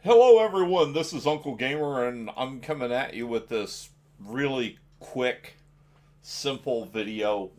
Hello, everyone. This is Uncle Gamer, and I'm coming at you with this really quick, simple video.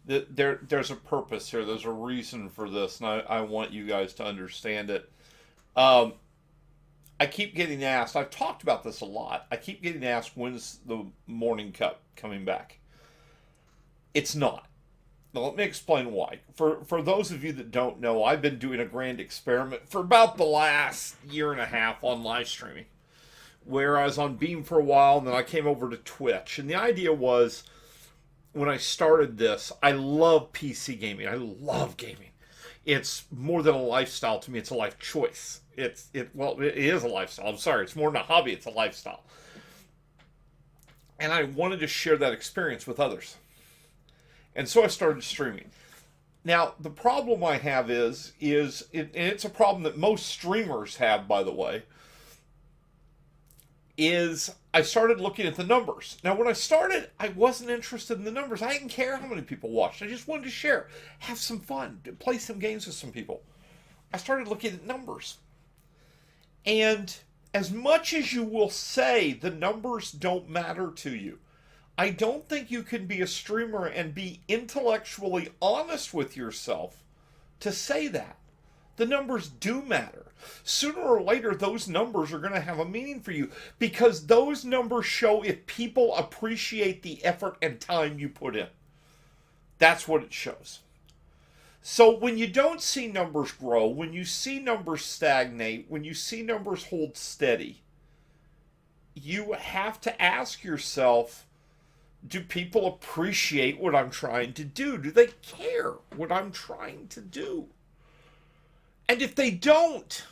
There's a purpose here. There's a reason for this, and I want you guys to understand it. Um, I keep getting asked. I've talked about this a lot. I keep getting asked when's the morning cup coming back. It's not. Now, let me explain why. For those of you that don't know, I've been doing a grand experiment for about the last year and a half on live streaming, where I was on Beam for a while, and then I came over to Twitch. And the idea was, when I started this, I love PC gaming. I love gaming. It's more than a lifestyle to me. It's a life choice. It is a lifestyle. I'm sorry. It's more than a hobby. It's a lifestyle. And I wanted to share that experience with others. And so I started streaming. Now, the problem I have and it's a problem that most streamers have, by the way, is I started looking at the numbers. Now, when I started, I wasn't interested in the numbers. I didn't care how many people watched. I just wanted to share, have some fun, play some games with some people. I started looking at numbers. And as much as you will say the numbers don't matter to you, I don't think you can be a streamer and be intellectually honest with yourself to say that. The numbers do matter. Sooner or later, those numbers are going to have a meaning for you because those numbers show if people appreciate the effort and time you put in. That's what it shows. So when you don't see numbers grow, when you see numbers stagnate, when you see numbers hold steady, you have to ask yourself, do people appreciate what I'm trying to do? Do they care what I'm trying to do? And if they don't,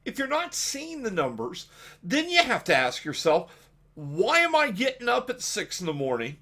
if you're not seeing the numbers, then you have to ask yourself, why am I getting up at 6 in the morning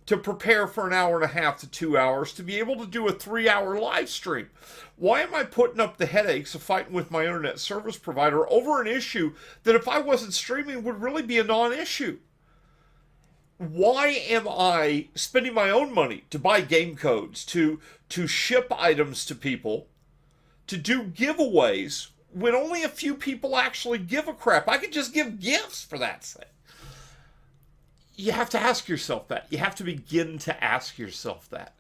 to prepare for an hour and a half to 2 hours to be able to do a 3-hour live stream? Why am I putting up the headaches of fighting with my internet service provider over an issue that if I wasn't streaming would really be a non-issue? Why am I spending my own money to buy game codes, to ship items to people, to do giveaways when only a few people actually give a crap? I could just give gifts for that sake. You have to ask yourself that. You have to begin to ask yourself that.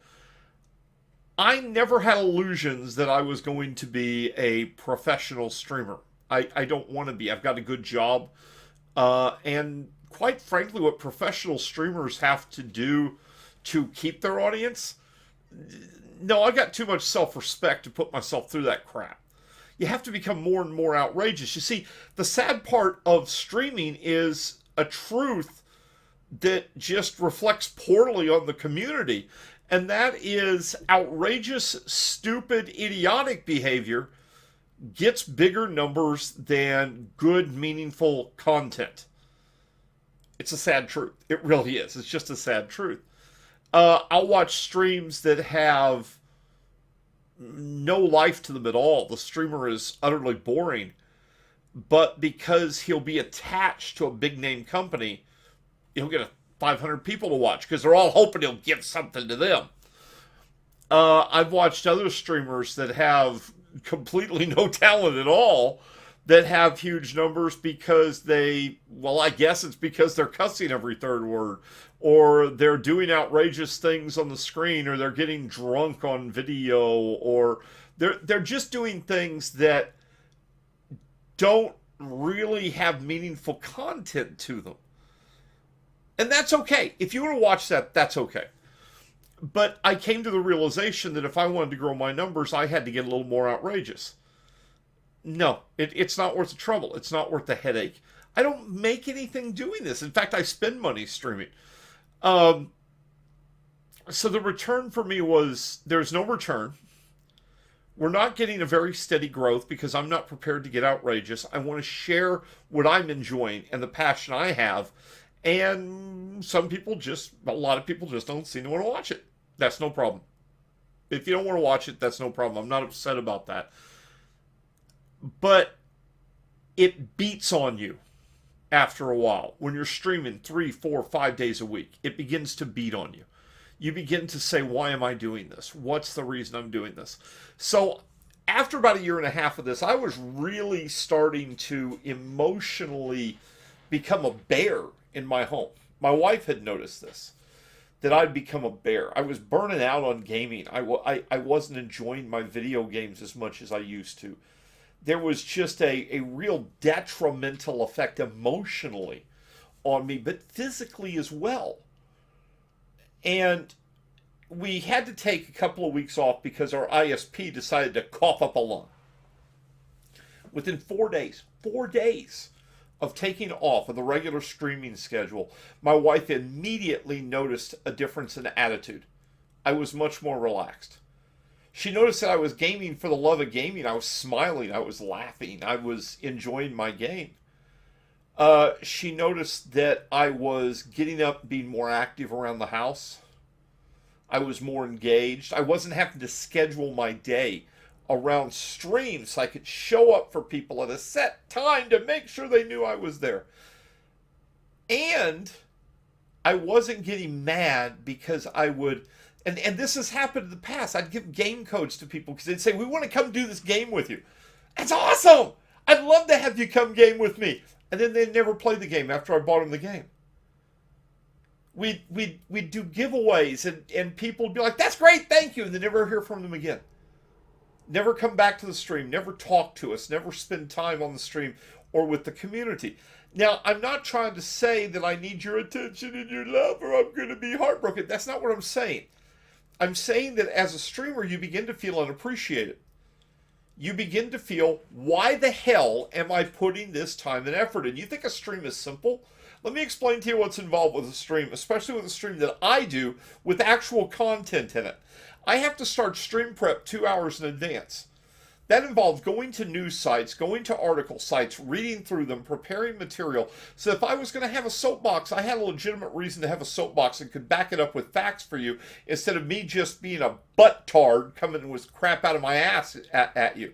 I never had illusions that I was going to be a professional streamer. I don't want to be. I've got a good job. And quite frankly, what professional streamers have to do to keep their audience, no, I got too much self-respect to put myself through that crap. You have to become more and more outrageous. You see, the sad part of streaming is a truth that just reflects poorly on the community, and that is outrageous, stupid, idiotic behavior gets bigger numbers than good, meaningful content. It's a sad truth. It really is. It's just a sad truth. I'll watch streams that have no life to them at all. The streamer is utterly boring. But because he'll be attached to a big name company, he'll get 500 people to watch because they're all hoping he'll give something to them. I've watched other streamers that have completely no talent at all that have huge numbers because I guess it's because they're cussing every third word, or they're doing outrageous things on the screen, or they're getting drunk on video, or they're just doing things that don't really have meaningful content to them. And that's okay. If you want to watch that, that's okay. But I came to the realization that if I wanted to grow my numbers, I had to get a little more outrageous. No, it's not worth the trouble. It's not worth the headache. I don't make anything doing this. In fact, I spend money streaming. So the return for me was there's no return. We're not getting a very steady growth because I'm not prepared to get outrageous. I want to share what I'm enjoying and the passion I have. And a lot of people just don't seem to want to watch it. That's no problem. If you don't want to watch it, that's no problem. I'm not upset about that. But it beats on you after a while. When you're streaming 3, 4, 5 days a week, it begins to beat on you. You begin to say, why am I doing this? What's the reason I'm doing this? So After about a year and a half of this, I was really starting to emotionally become a bear in my home. My wife had noticed this, that I'd become a bear. I was burning out on gaming. I wasn't enjoying my video games as much as I used to. There was just a real detrimental effect emotionally on me, but physically as well. And we had to take a couple of weeks off because our ISP decided to cough up a lung. Within 4 days of taking off of the regular streaming schedule, my wife immediately noticed a difference in attitude. I was much more relaxed. She noticed that I was gaming for the love of gaming. I was smiling. I was laughing. I was enjoying my game. She noticed that I was getting up, being more active around the house. I was more engaged. I wasn't having to schedule my day around streams so I could show up for people at a set time to make sure they knew I was there. And I wasn't getting mad because I would, and this has happened in the past, I'd give game codes to people because they'd say, we want to come do this game with you. That's awesome! I'd love to have you come game with me. And then they'd never play the game after I bought them the game. We'd do giveaways and people would be like, that's great, thank you, and they never hear from them again. Never come back to the stream, never talk to us, never spend time on the stream or with the community. Now, I'm not trying to say that I need your attention and your love or I'm going to be heartbroken. That's not what I'm saying. I'm saying that as a streamer, you begin to feel unappreciated. You begin to feel, why the hell am I putting this time and effort in? You think a stream is simple? Let me explain to you what's involved with a stream, especially with a stream that I do with actual content in it. I have to start stream prep 2 hours in advance. That involves going to news sites, going to article sites, reading through them, preparing material. So if I was going to have a soapbox, I had a legitimate reason to have a soapbox and could back it up with facts for you instead of me just being a butt-tard coming with crap out of my ass at you.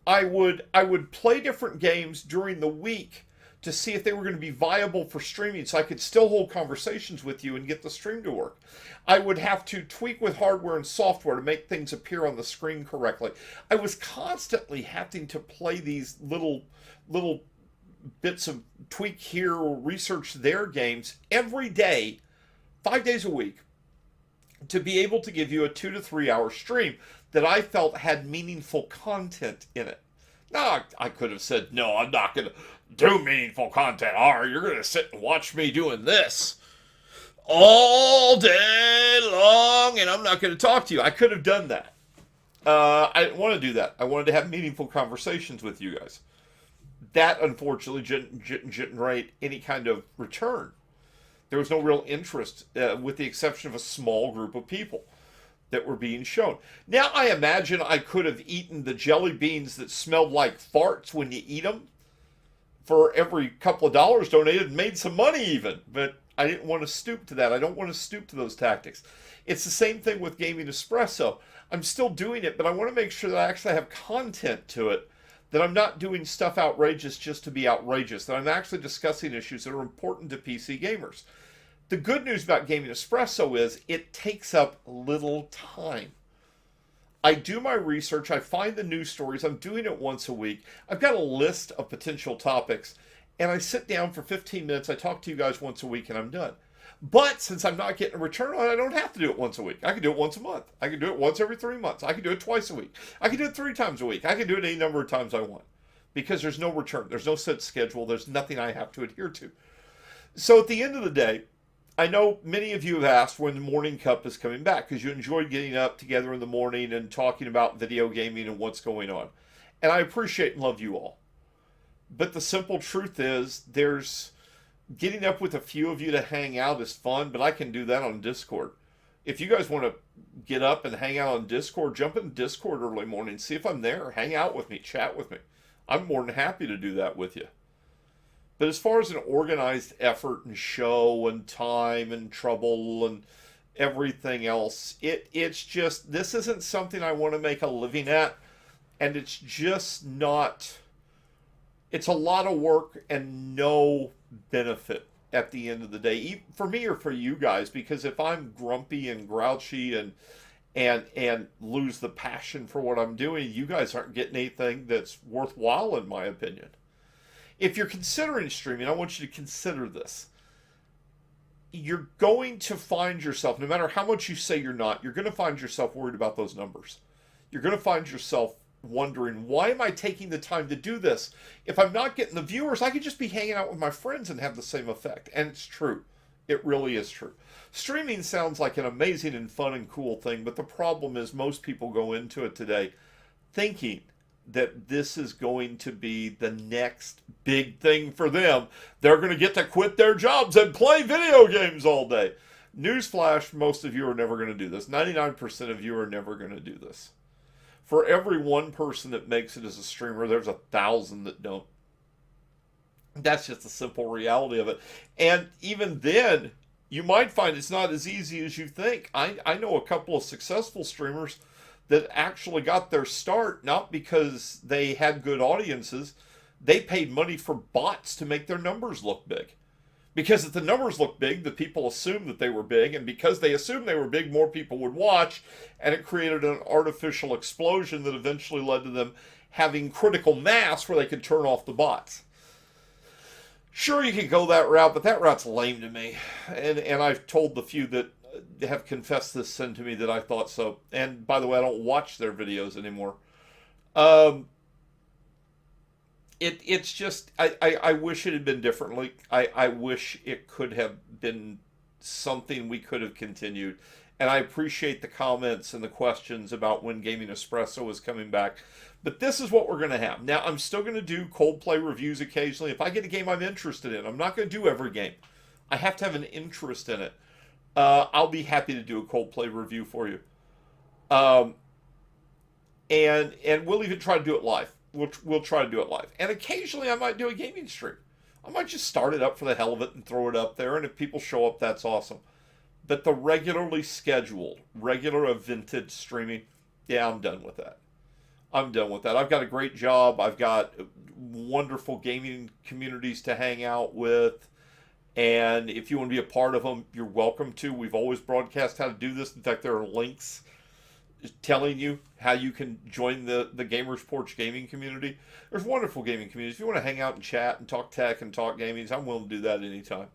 I would play different games during the week to see if they were going to be viable for streaming so I could still hold conversations with you and get the stream to work. I would have to tweak with hardware and software to make things appear on the screen correctly. I was constantly having to play these little bits of tweak here or research there games every day, 5 days a week, to be able to give you a 2 to 3 hour stream that I felt had meaningful content in it. Now, I could have said, no, I'm not going to do meaningful content. You're going to sit and watch me doing this all day long, and I'm not going to talk to you. I could have done that. I didn't want to do that. I wanted to have meaningful conversations with you guys. That, unfortunately, didn't generate any kind of return. There was no real interest, with the exception of a small group of people that were being shown. Now, I imagine I could have eaten the jelly beans that smelled like farts when you eat them for every couple of dollars donated and made some money even, but I didn't want to stoop to that. I don't want to stoop to those tactics. It's the same thing with Gaming Espresso. I'm still doing it, but I want to make sure that I actually have content to it, that I'm not doing stuff outrageous just to be outrageous, that I'm actually discussing issues that are important to PC gamers. The good news about Gaming Espresso is it takes up little time. I do my research, I find the news stories, I'm doing it once a week. I've got a list of potential topics, and I sit down for 15 minutes, I talk to you guys once a week, and I'm done. But since I'm not getting a return on it, I don't have to do it once a week. I can do it once a month. I can do it once every 3 months. I can do it twice a week. I can do it 3 times a week. I can do it any number of times I want. Because there's no return. There's no set schedule. There's nothing I have to adhere to. So at the end of the day, I know many of you have asked when the Morning Cup is coming back because you enjoyed getting up together in the morning and talking about video gaming and what's going on. And I appreciate and love you all. But the simple truth is getting up with a few of you to hang out is fun, but I can do that on Discord. If you guys want to get up and hang out on Discord, jump in Discord early morning, see if I'm there, hang out with me, chat with me. I'm more than happy to do that with you. But as far as an organized effort and show and time and trouble and everything else, it's just, this isn't something I want to make a living at. And it's just not, it's a lot of work and no benefit at the end of the day, for me or for you guys, because if I'm grumpy and grouchy and and lose the passion for what I'm doing, you guys aren't getting anything that's worthwhile, in my opinion. If you're considering streaming, I want you to consider this. You're going to find yourself, no matter how much you say you're not, you're going to find yourself worried about those numbers. You're going to find yourself wondering, why am I taking the time to do this? If I'm not getting the viewers, I could just be hanging out with my friends and have the same effect. And it's true. It really is true. Streaming sounds like an amazing and fun and cool thing, but the problem is most people go into it today thinking that this is going to be the next big thing for them. They're going to get to quit their jobs and play video games all day. Newsflash, most of you are never going to do this. 99% of you are never going to do this. For every one person that makes it as a streamer, there's 1,000 that don't. That's just the simple reality of it. And even then, you might find it's not as easy as you think. I know a couple of successful streamers that actually got their start not because they had good audiences. They paid money for bots to make their numbers look big. Because if the numbers look big, the people assumed that they were big, and because they assumed they were big, more people would watch, and it created an artificial explosion that eventually led to them having critical mass where they could turn off the bots. Sure, you could go that route, but that route's lame to me. And I've told the few that have confessed this sin to me that I thought so. And by the way, I don't watch their videos anymore. It's just, I wish it had been differently. I wish it could have been something we could have continued. And I appreciate the comments and the questions about when Gaming Espresso is coming back. But this is what we're going to have. Now, I'm still going to do Coldplay reviews occasionally. If I get a game I'm interested in, I'm not going to do every game. I have to have an interest in it. I'll be happy to do a Coldplay review for you. And we'll even try to do it live. We'll try to do it live. And occasionally I might do a gaming stream. I might just start it up for the hell of it and throw it up there. And if people show up, that's awesome. But the regularly scheduled, regular evented streaming, yeah, I'm done with that. I'm done with that. I've got a great job. I've got wonderful gaming communities to hang out with. And if you want to be a part of them, you're welcome to. We've always broadcast how to do this. In fact, there are links telling you how you can join the Gamers Porch gaming community. There's wonderful gaming communities. If you want to hang out and chat and talk tech and talk gaming, I'm willing to do that anytime.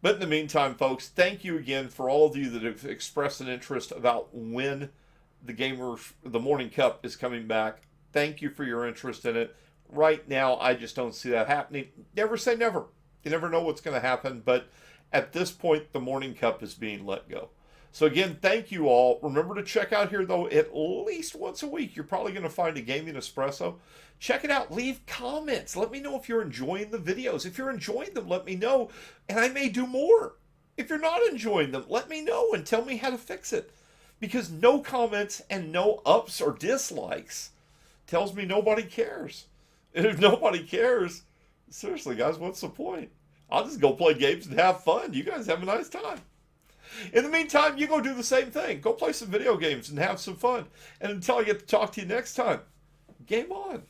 But in the meantime, folks, thank you again for all of you that have expressed an interest about when the Morning Cup is coming back. Thank you for your interest in it. Right now, I just don't see that happening. Never say never. You never know what's going to happen, but at this point, the Morning Cup is being let go. So again, thank you all. Remember to check out here, though, at least once a week. You're probably going to find a Gaming Espresso. Check it out. Leave comments. Let me know if you're enjoying the videos. If you're enjoying them, let me know, and I may do more. If you're not enjoying them, let me know and tell me how to fix it. Because no comments and no ups or dislikes tells me nobody cares. And if nobody cares, seriously, guys, what's the point? I'll just go play games and have fun. You guys have a nice time. In the meantime, you go do the same thing. Go play some video games and have some fun. And until I get to talk to you next time, game on.